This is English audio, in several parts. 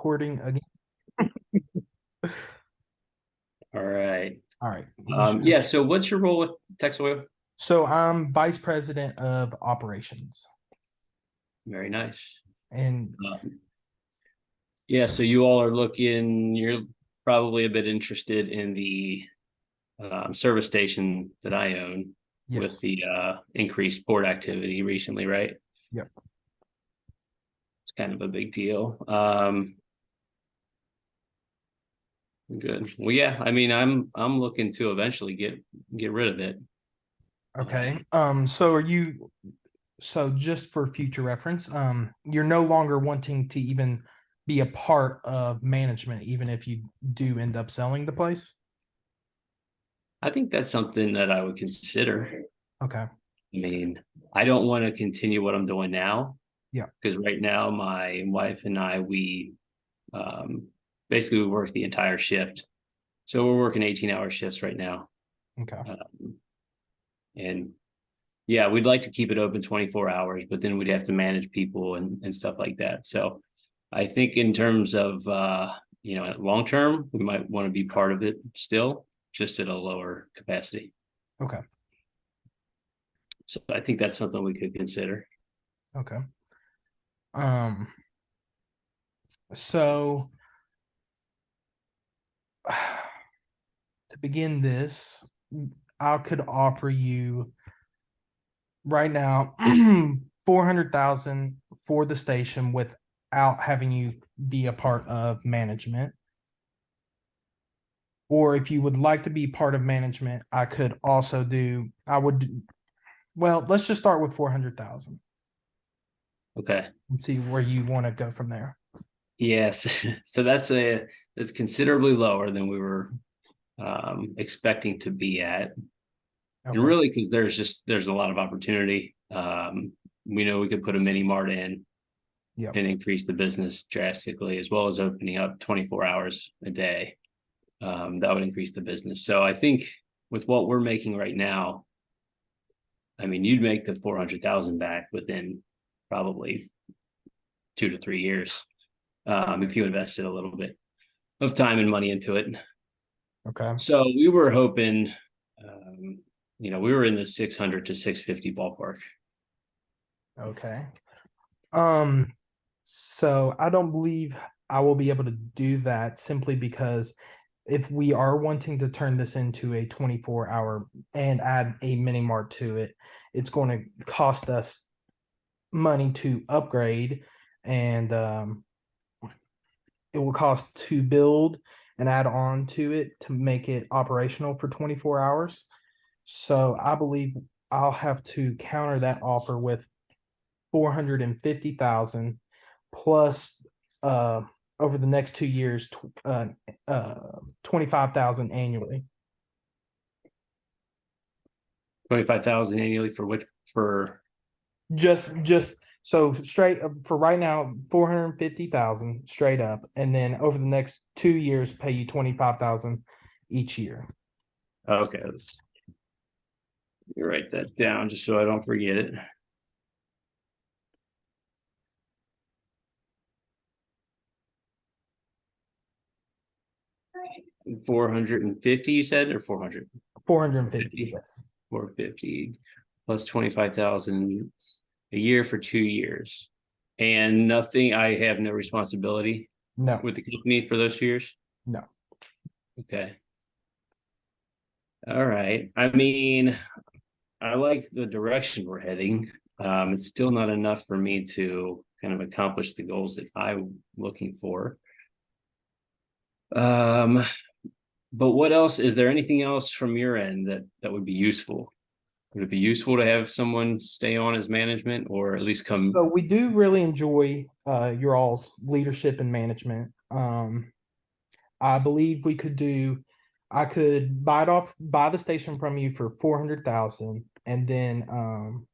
recording again. All right. All right. Yeah. So what's your role with Texoil? So I'm vice president of operations. Very nice. And Um, yeah. So you all are looking, you're probably a bit interested in the service station that I own with yes. the increased port activity recently, right? Yep. It's kind of a big deal. Good. Well, yeah. I mean, I'm looking to eventually get rid of it. Okay. So just for future reference, you're no longer wanting to even be a part of management, even if you do end up selling the place? I think that's something that I would consider. Okay. I mean, I don't want to continue what I'm doing now Yeah. because right now my wife and I we um, basically we work the entire shift, so we're working 18-hour shifts right now, Okay. um, and yeah, we'd like to keep it open 24 hours, but then we'd have to manage people and stuff like that. So I think in terms of long term, we might want to be part of it still, just at a lower capacity. Okay. So I think that's something we could consider. Okay. Um, so to begin this, I could offer you right now 400,000 for the station without having you be a part of management. Or if you would like to be part of management, I could also do, I would, well, let's just start with 400,000 Okay. and see where you want to go from there. Yes. So that's considerably lower than we were expecting to be at. And Okay. really, because there's a lot of opportunity. We know we could put a mini mart in Yep. and increase the business drastically, as well as opening up 24 hours a day. That would increase the business. So I think with what we're making right now, I mean, you'd make the 400,000 back within probably 2 to 3 years if you invested a little bit of time and money into it. Okay. So we were hoping, we were in the 600 to 650 ballpark. Okay. So I don't believe I will be able to do that simply because if we are wanting to turn this into a 24-hour and add a mini mart to it, it's going to cost us money to upgrade, and it will cost to build and add on to it to make it operational for 24 hours. So I believe I'll have to counter that offer with 450,000 plus uh over the next 2 years 25,000 annually. 25,000 annually for which for Just so straight for right now 450,000 straight up, and then over the next 2 years pay you 25,000 each year. okay, let's write that down just so I don't forget it. 450 you said, or 400? 450, 450. yes. 450 plus 25,000 a year for 2 years. And nothing, I have no responsibility No. with the company for those 2 years. No. Okay. All right. I mean, I like the direction we're heading. It's still not enough for me to kind of accomplish the goals that I'm looking for. Um, but what else? Is there anything else from your end that would be useful? Would it be useful to have someone stay on as management or at least come? So we do really enjoy your all's leadership and management. I believe we could do. I could buy the station from you for 400,000, and then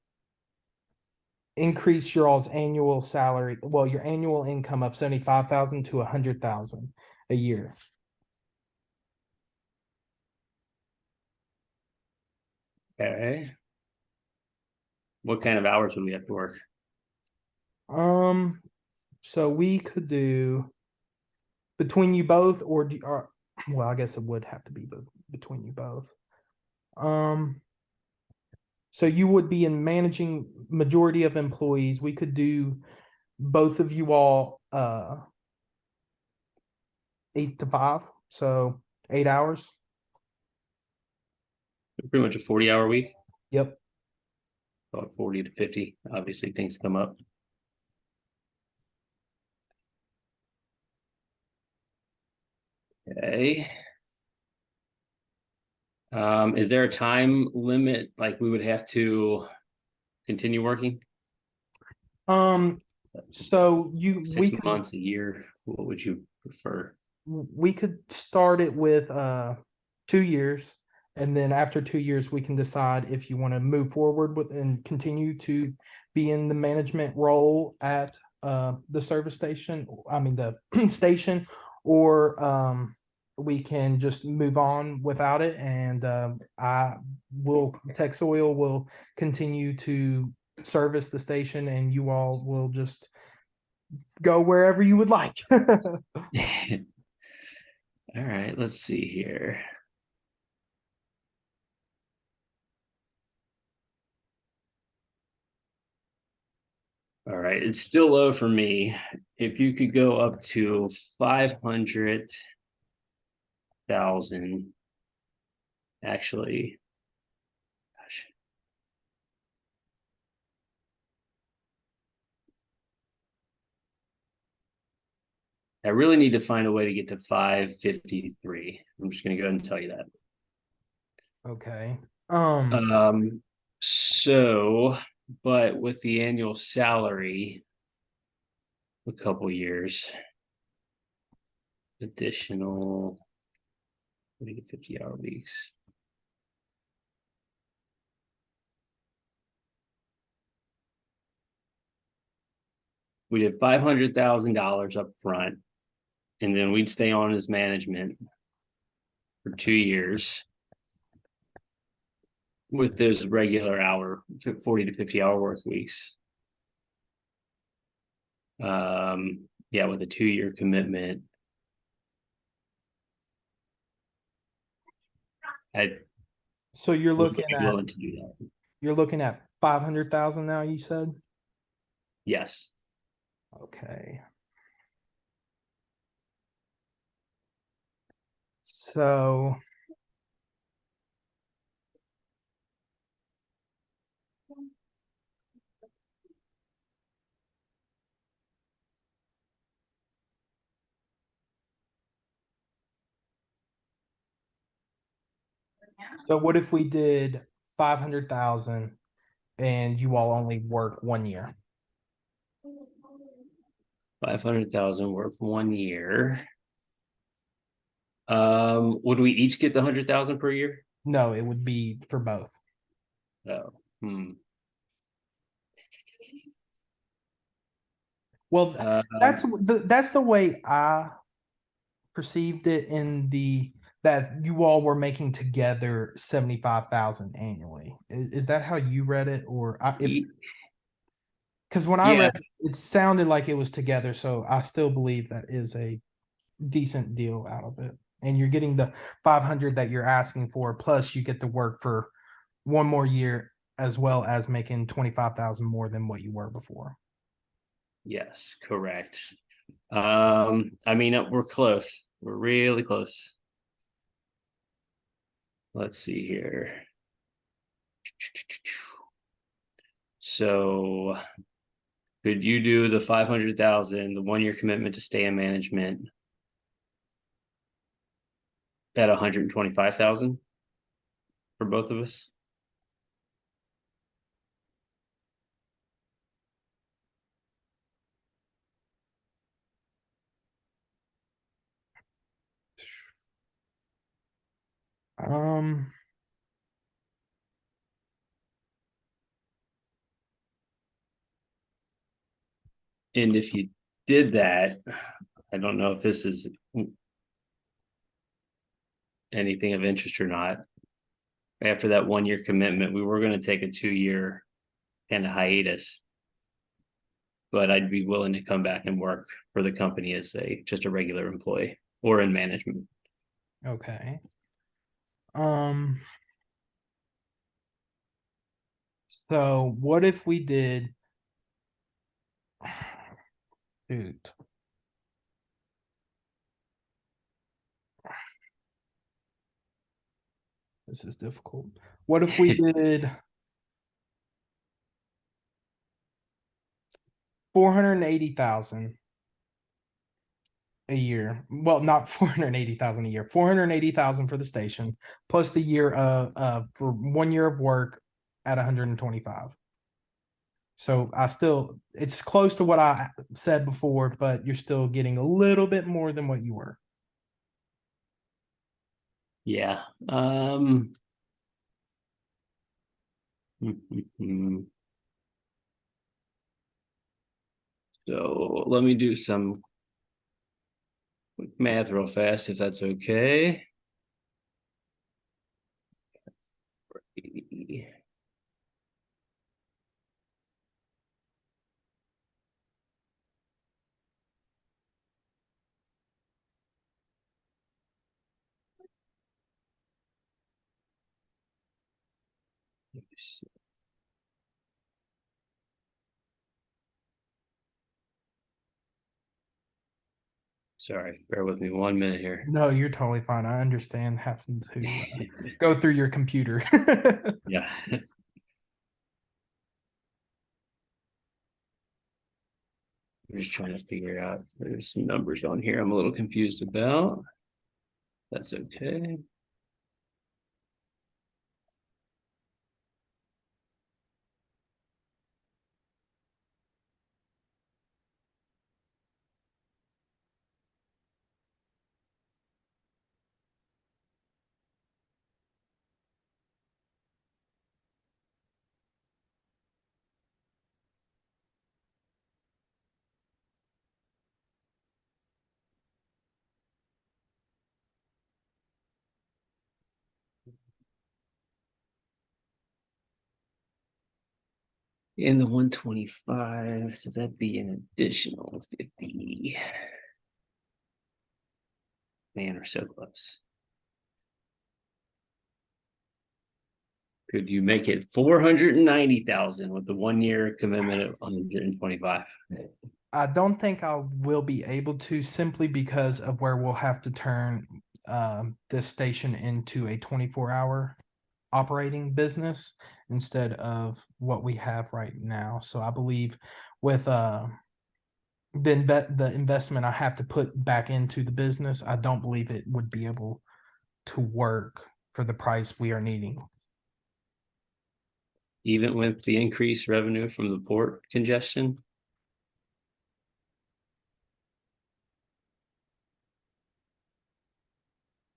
increase your all's annual salary. Well, your annual income up 75,000 to 100,000 a year. Okay. What kind of hours would we have to work? Um, so we could do. between you both, or well, I guess it would have to be between you both. So you would be in managing majority of employees. We could do both of you all 8 to 5, so 8 hours. Pretty much a 40-hour week, Yep. about 40 to 50. Obviously, things come up. Okay. Is there a time limit? Like we would have to continue working So six months, a year? What would you prefer? we could start it with 2 years, and then after 2 years we can decide if you want to move forward with and continue to be in the management role at the service station, I mean the station, or we can just move on without it, and Texoil will continue to service the station, and you all will just go wherever you would like. All right, let's see here. All right, it's still low for me. If you could go up to 500,000, actually, gosh. I really need to find a way to get to 553. I'm just gonna go ahead and tell you that. Okay. So, but with the annual salary, a couple years, additional 50-hour weeks. We did $500,000 up front, and then we'd stay on as management for 2 years with those regular 40 to 50-hour work weeks. Yeah, with a 2-year commitment. So you're would looking be at willing to do that. 500,000 now, you said? Yes. Okay. So what if we did 500,000 and you all only work 1 year? 500,000 work for 1 year. Would we each get the 100,000 per year? No, it would be for both. Oh, Well, that's the way I perceived it, in the that you all were making together 75,000 annually. Is that how you read it, or because when I yeah, read it, it sounded like it was together, so I still believe that is a decent deal out of it. And you're getting the 500 that you're asking for, plus you get to work for one more year, as well as making 25,000 more than what you were before. yes, correct. I mean, we're close. We're really close. Let's see here. So could you do the 500,000, the 1-year commitment to stay in management at 125,000 for both of us? Um, And if you did that, I don't know if this is anything of interest or not. After that 1-year commitment, we were going to take a 2-year kind of hiatus. but I'd be willing to come back and work for the company as just a regular employee or in management. Okay. So what if we did, dude, this is difficult. What if we did 480,000 a year? Well, not 480,000 a year, 480,000 for the station, plus the year for 1 year of work at 125. So it's close to what I said before, but you're still getting a little bit more than what you were. Yeah. So let me do some quick math real fast, if that's okay. Sorry, bear with me 1 minute here. No, you're totally fine. I understand having to go through your computer. Yeah. I'm just trying to figure out, there's some numbers on here I'm a little confused about. That's okay. In the 125, so that'd be an additional 50. Man, we're so close. Could you make it 490,000 with the 1 year commitment of 125? I don't think I will be able to, simply because of where we'll have to turn this station into a 24-hour operating business instead of what we have right now. So I believe with the investment I have to put back into the business, I don't believe it would be able to work for the price we are needing. Even with the increased revenue from the port congestion?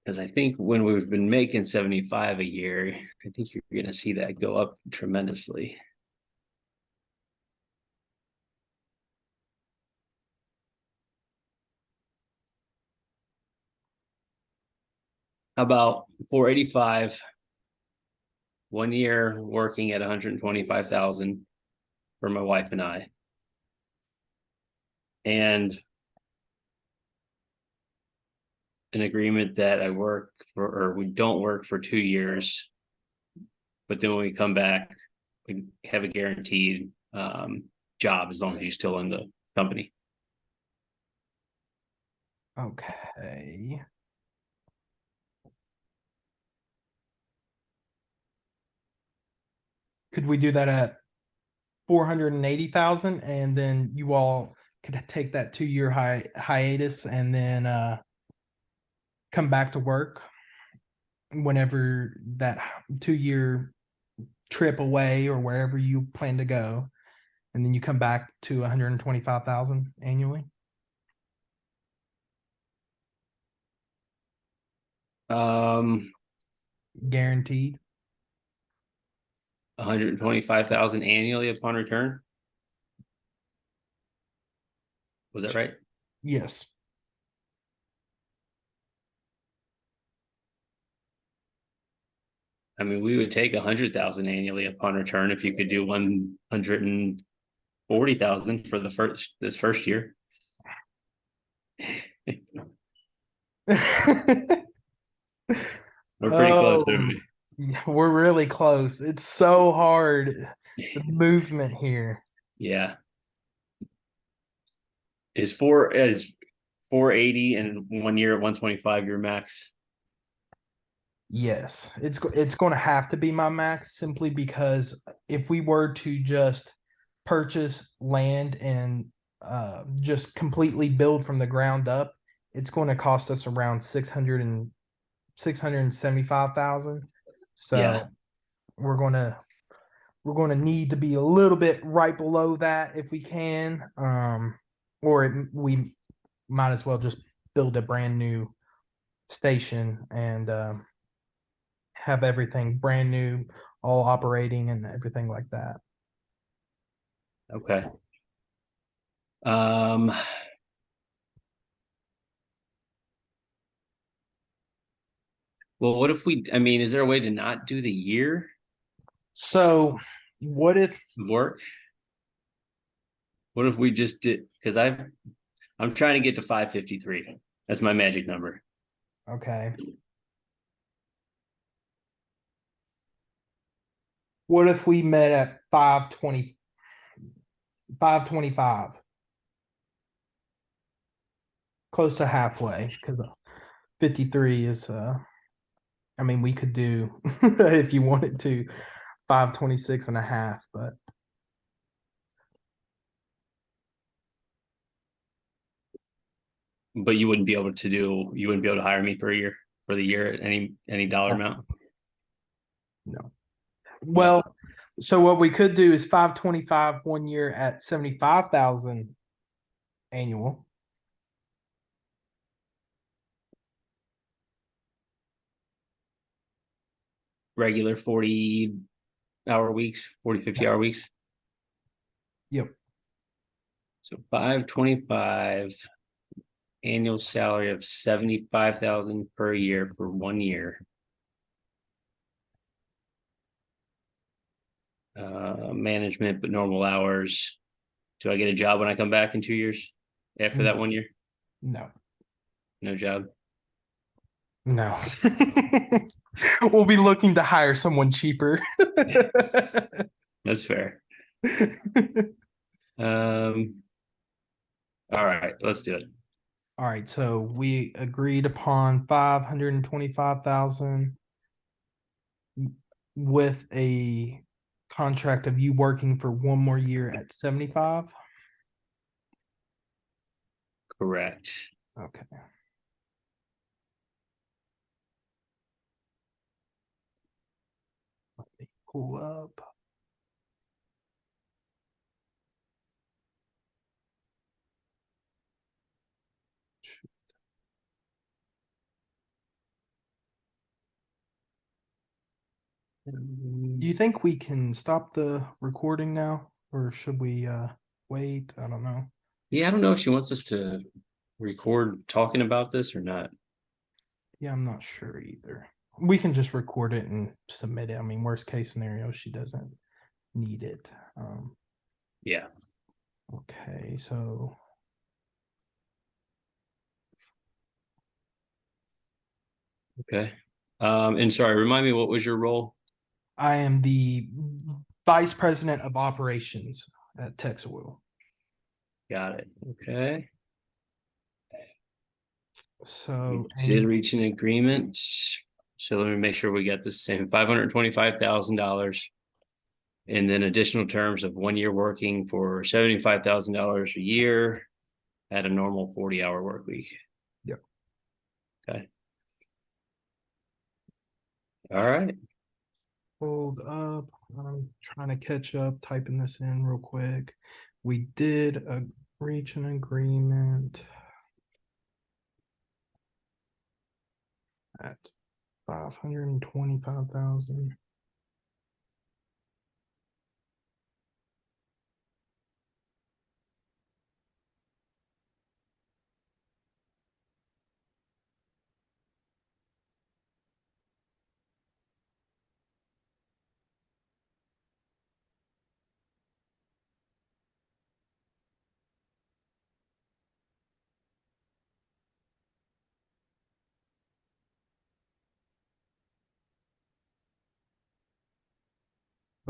Because I think when we've been making 75 a year, I think you're going to see that go up tremendously. How about 485, 1 year working at 125,000 for my wife and I, and an agreement that I work for, or we don't work for 2 years, but then when we come back, we have a guaranteed job as long as you're still in the company. Okay. Could we do that at 480,000, and then you all could take that 2 year hiatus and then come back to work whenever that 2 year trip away or wherever you plan to go, and then you come back to 125,000 annually? Guaranteed. 125,000 annually upon return. Was that right? Yes. I mean, we would take 100,000 annually upon return if you could do 125 40,000 for this first year. We're pretty close, aren't Oh, we? yeah, we're really close. It's so hard. The movement here. Yeah. Is 480 and 1 year at 125 your max? Yes, it's going to have to be my max simply because if we were to just purchase land and just completely build from the ground up, it's going to cost us around 675,000. Yeah. So we're going to need to be a little bit right below that if we can, we might as well just build a brand new station and have everything brand new, all operating and everything like that. Okay. Um, well, what if I mean, is there a way to not do the year So, what if work? What if we just did, because I'm trying to get to 553. That's my magic number. okay? What if we met at 520, 525, close to halfway? Because 53 is I mean, we could do if you wanted to 526 and a half, but But you wouldn't be able to hire me for a year for the year at any dollar no, amount. no. No. Well, so what we could do is 525 1 year at 75,000 annual. Regular 40-hour weeks, 40, 50-hour weeks. Yep. So 525 annual salary of 75,000 per year for 1 year. Management, but normal hours. Do I get a job when I come back in 2 years after that 1 year? No. No job. No. We'll be looking to hire someone cheaper. That's fair. Um, all right, let's do it. All right, so we agreed upon 525,000 with a contract of you working for one more year at 75. Correct. Okay. Let me pull up. Do you think we can stop the recording now or should we wait? I don't know. Yeah, I don't know if she wants us to record talking about this or not. Yeah, I'm not sure either. We can just record it and submit it. I mean, worst case scenario, she doesn't need it. Yeah. Okay, so Okay. And sorry, remind me, what was your role? I am the vice president of operations at Texoil. Got it. Okay. We So, did and reach an agreement. So let me make sure we got the same $525,000 and then additional terms of 1 year working for $75,000 a year at a normal 40-hour work week. yep. Okay. All right. Hold up. I'm trying to catch up, typing this in real quick. We did reach an agreement at 525,000.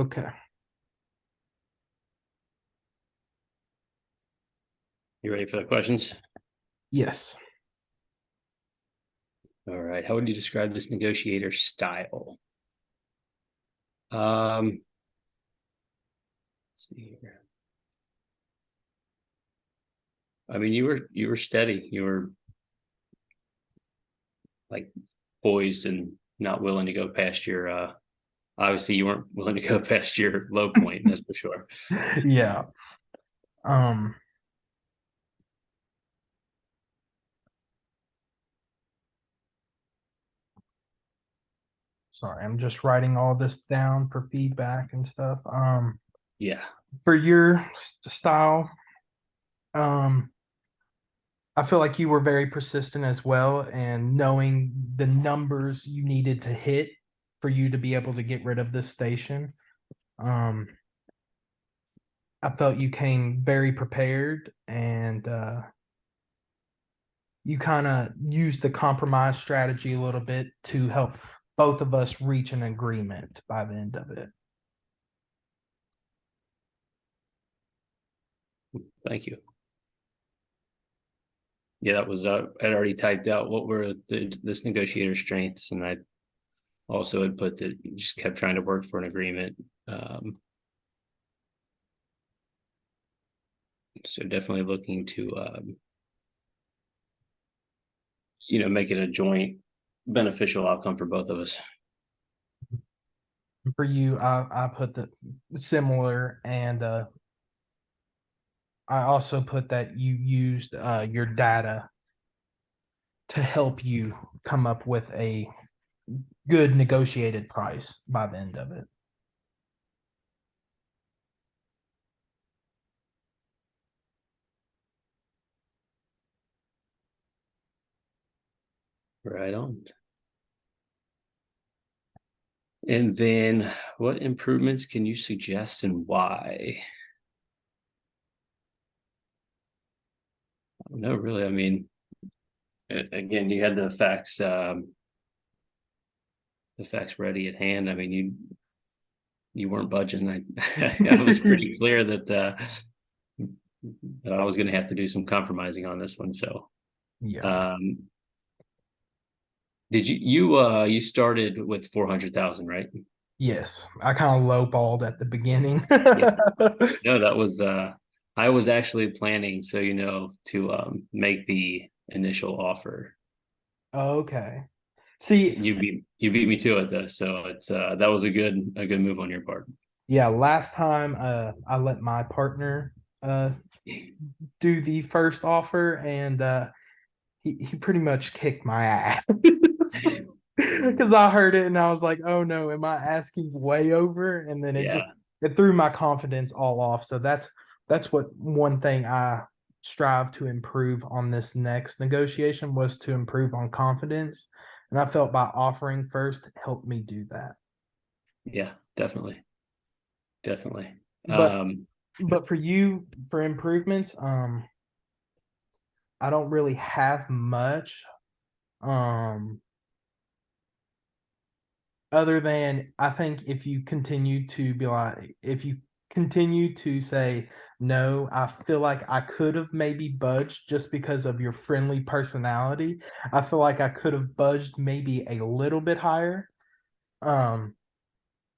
Okay. You ready for the questions? Yes. All right. How would you describe this negotiator style? Let's see here. I mean, you were steady. You were like poised and not willing to go past your obviously you weren't willing to go past your low point, that's for sure. Yeah. Um, Sorry, I'm just writing all this down for feedback and stuff. Yeah. For your style, um, I feel like you were very persistent as well, and knowing the numbers you needed to hit for you to be able to get rid of this station. Um, I felt you came very prepared, and you kind of used the compromise strategy a little bit to help both of us reach an agreement by the end of it. Thank you. Yeah, that was I'd already typed out what were this negotiator strengths, and I also had put that you just kept trying to work for an agreement. So definitely looking to make it a joint beneficial outcome for both of us. For you, I put the similar, and I also put that you used your data to help you come up with a good negotiated price by the end of it. Right on. And then what improvements can you suggest and why? No, really. I mean, again, you had the facts ready at hand. I mean, you weren't budging. I was pretty clear that I was going to have to do some compromising on this one. So, Yeah. um, did you started with 400,000, right? Yes. I kind of lowballed at the beginning. Yeah. No, that was I was actually planning, so to make the initial offer. Okay. See, You beat me to it though, so it's that was a good move on your part. yeah, last time I let my partner uh do the first offer, and he pretty much kicked my ass. Because I heard it and I was like, oh no, am I asking way over? And then Yeah, it threw my confidence all off. So that's what one thing I strive to improve on this next negotiation was to improve on confidence. And I felt by offering first helped me do that. yeah, definitely, definitely. But Um, but for you, for improvements, I don't really have much. Um Other than I think if you continue to be like, if you continue to say no, I feel like I could have maybe budged just because of your friendly personality. I feel like I could have budged maybe a little bit higher. Um,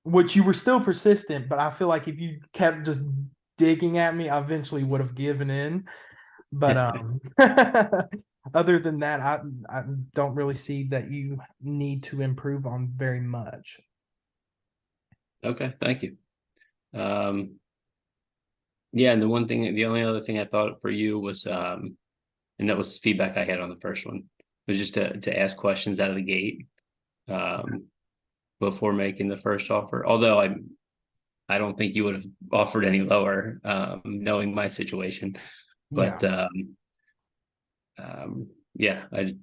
which you were still persistent, but I feel like if you kept just digging at me, I eventually would have given in. But other than that, I don't really see that you need to improve on very much. okay, thank you. Um, yeah, and the only other thing I thought for you was, and that was feedback I had on the first one, was just to ask questions out of the gate, um, before making the first offer. Although I don't think you would have offered any lower, knowing my situation. Yeah. But yeah, I'd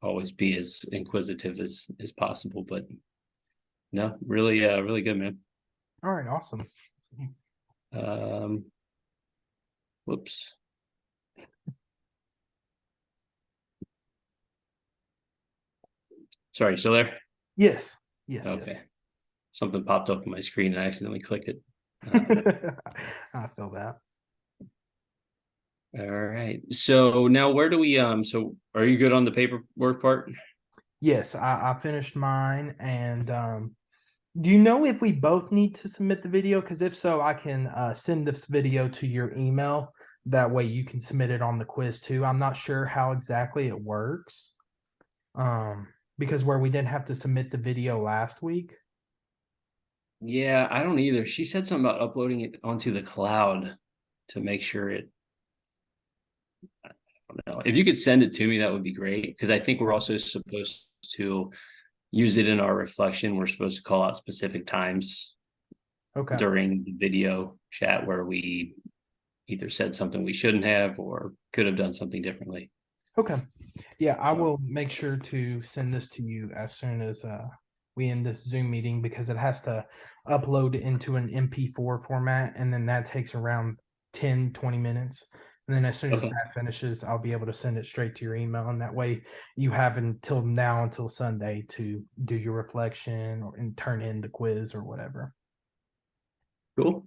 always be as inquisitive as possible. But no, really, really good, man. All right, awesome. Um, whoops. Sorry, you still there? Yes. Yes, yes. Okay. something popped up on my screen and I accidentally clicked it. Um, I feel that. all right. So now where do we so are you good on the paperwork part? Yes, I finished mine. And do you know if we both need to submit the video? Because if so, I can send this video to your email. That way you can submit it on the quiz too. I'm not sure how exactly it works. Because where we didn't have to submit the video last week. Yeah, I don't either. She said something about uploading it onto the cloud to make sure it, I don't know. If you could send it to me, that would be great. Because I think we're also supposed to use it in our reflection. We're supposed to call out specific times Okay. during the video chat where we either said something we shouldn't have or could have done something differently. Okay. Yeah, I So, will make sure to send this to you as soon as we end this Zoom meeting, because it has to upload into an MP4 format, and then that takes around 10-20 minutes. And then as soon as okay, that finishes, I'll be able to send it straight to your email. And that way you have until Sunday to do your reflection or and turn in the quiz or whatever. cool.